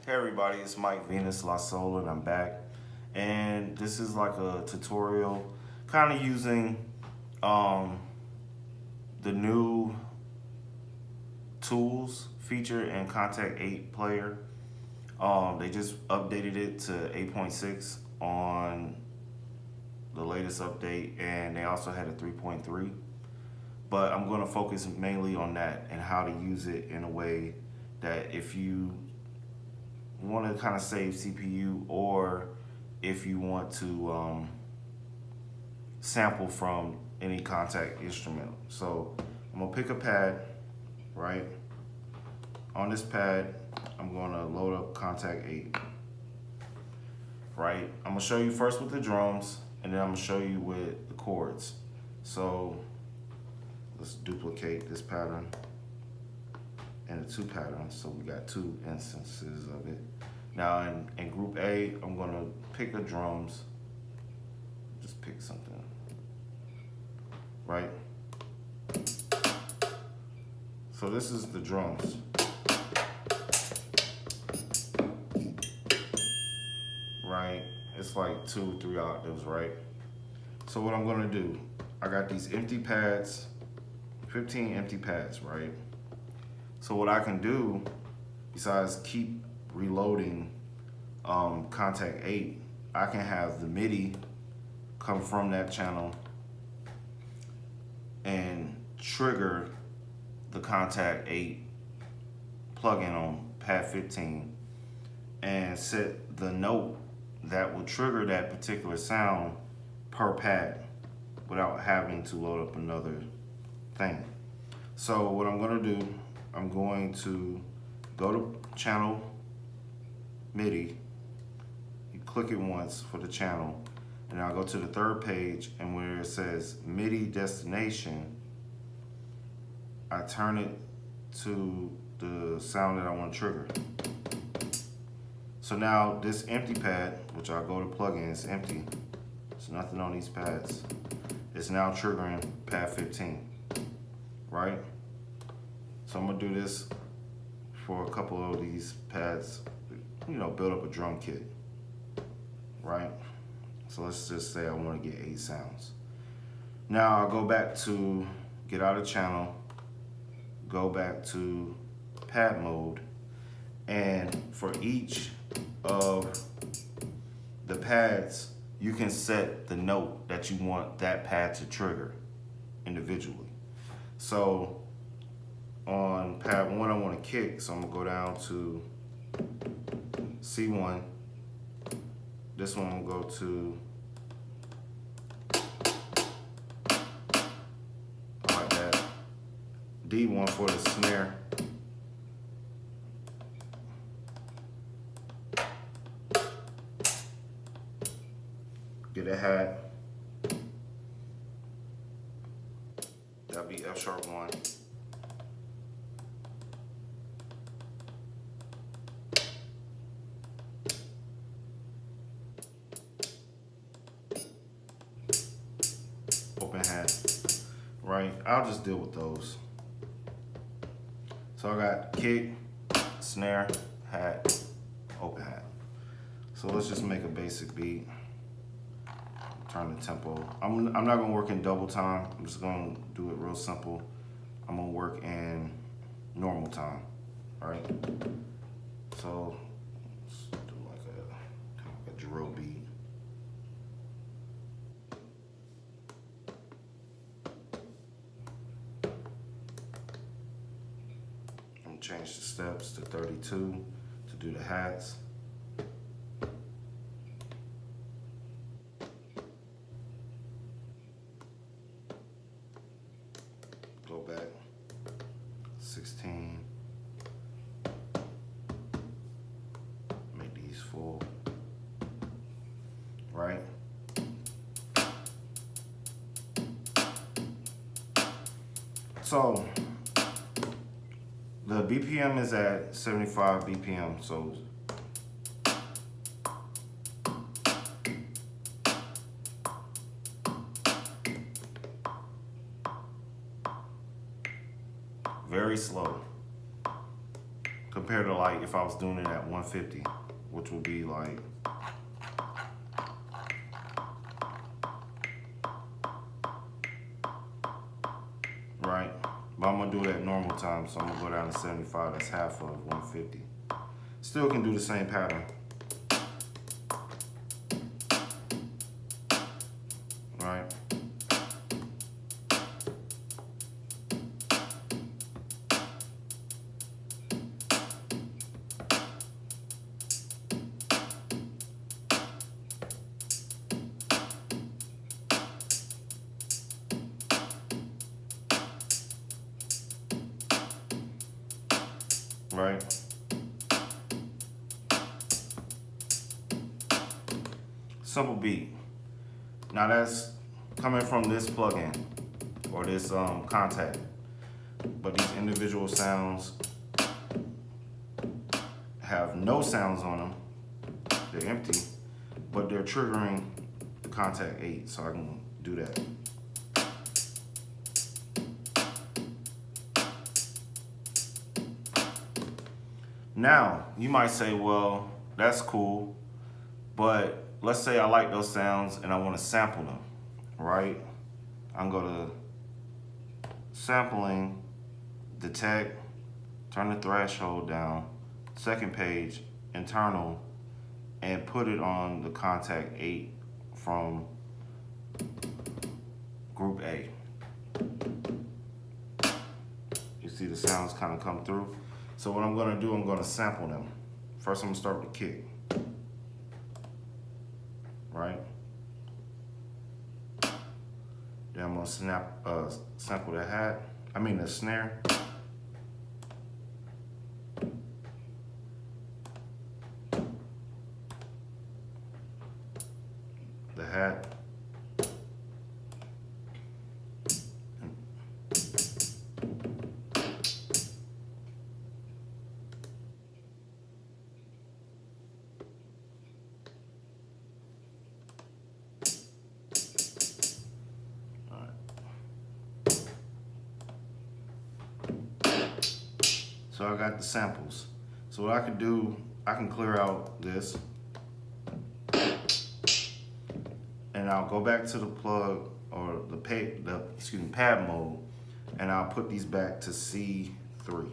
Hey everybody, it's Mike Venus La Soul and I'm back. And this is like a tutorial kind of using um, the new tools feature in Contact 8 Player. They just updated it to 8.6 on the latest update, and they also had a 3.3. But I'm going to focus mainly on that and how to use it in a way that if you want to kind of save CPU, or if you want to sample from any Contact instrument. So I'm gonna pick a pad, right? On this pad, I'm gonna load up Contact 8, right? I'm gonna show you first with the drums, and then I'm gonna show you with the chords. So let's duplicate this pattern and the two patterns, so we got two instances of it. Now in group A, I'm gonna pick the drums, just pick something, right? So this is the drums. Right? It's like 2-3 octaves, right? So what I'm gonna do, I got these empty pads, 15 empty pads, right? So what I can do, besides keep reloading Contact 8, I can have the MIDI come from that channel and trigger the Contact 8 plugin on pad 15 and set the note that will trigger that particular sound per pad without having to load up another thing. So what I'm gonna do, I'm going to go to channel MIDI, you click it once for the channel, and I'll go to the third page, and where it says MIDI destination, I turn it to the sound that I want to trigger. So now this empty pad, which I'll go to plugin, it's empty. There's nothing on these pads. It's now triggering pad 15, right? So I'm gonna do this for a couple of these pads, you know, build up a drum kit, right? So let's just say I wanna get 8 sounds. Now I'll go back to, get out of channel, go back to pad mode, and for each of the pads, you can set the note that you want that pad to trigger individually. So on pad 1, I want to kick, so I'm gonna go down to C1. This one I'm gonna go to, like that, D1 for the snare. Get a hat. That'll be F sharp 1. Open hat. Right? I'll just deal with those. So I got kick, snare, hat, open hat. So let's just make a basic beat. Turn the tempo. I'm not gonna work in double time. I'm just gonna do it real simple. I'm gonna work in normal time, all right? So let's do like a drill beat. I'm gonna change the steps to 32 to do the hats. Go back 16, make these full, right? So the BPM is at 75 BPM, so very slow. compared to like if I was doing it at 150, which would be like, right? But I'm gonna do it at normal time, so I'm gonna go down to 75, that's half of 150. Still can do the same pattern. Right? Right? Simple beat. Now that's coming from this plugin or this contact. But these individual sounds have no sounds on them. They're empty, but they're triggering the contact 8, so I can do that. Now, you might say, well, that's cool, but let's say I like those sounds and I want to sample them, right? I'm going to sampling, detect, turn the threshold down, second page, internal, and put it on the contact 8 from group A. You see the sounds kind of come through. So what I'm gonna do, I'm gonna sample them. First I'm gonna start with the kick, right? Then I'm gonna sample the hat, the snare. The hat. So I got the samples. So what I can do, I can clear out this, and I'll go back to the plug or the pad mode, and I'll put these back to C3.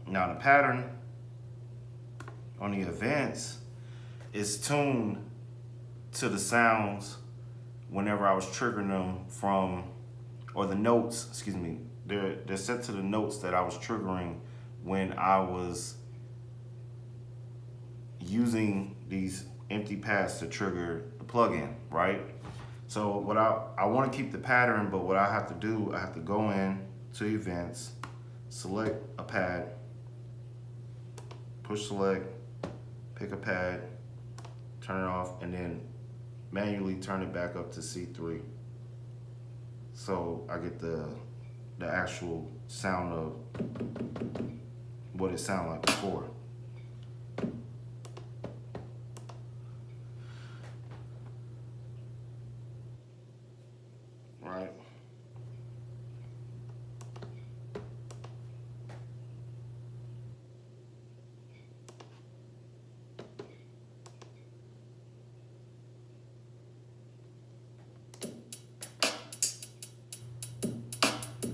Now the pattern on the events is tuned to the sounds whenever I was triggering them from, or the notes, excuse me, they're set to the notes that I was triggering when I was using these empty pads to trigger the plugin, right? So what I want to keep the pattern, but what I have to do, I have to go in to events, select a pad, push select, pick a pad, turn it off, and then manually turn it back up to C3. So I get the actual sound of what it sounded like before. Right?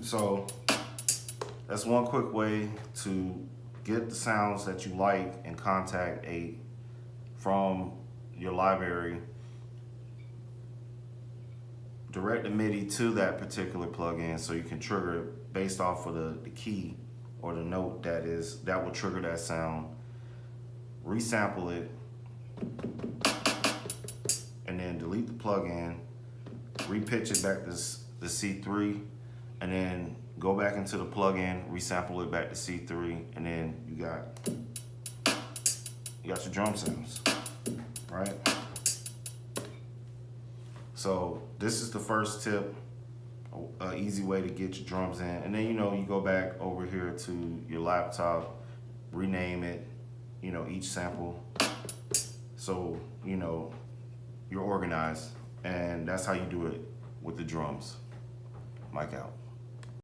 So that's one quick way to get the sounds that you like in Contact 8 from your library, direct the MIDI to that particular plugin so you can trigger it based off of the key or the note that will trigger that sound, resample it, and then delete the plugin, repitch it back to the C3, and then go back into the plugin, resample it back to C3, and then you got your drum sounds, right? So this is the first tip a easy way to get your drums in. And then, you know, you go back over here to your laptop, rename it, you know, each sample. So, you know, you're organized. And that's how you do it with the drums. Mic out.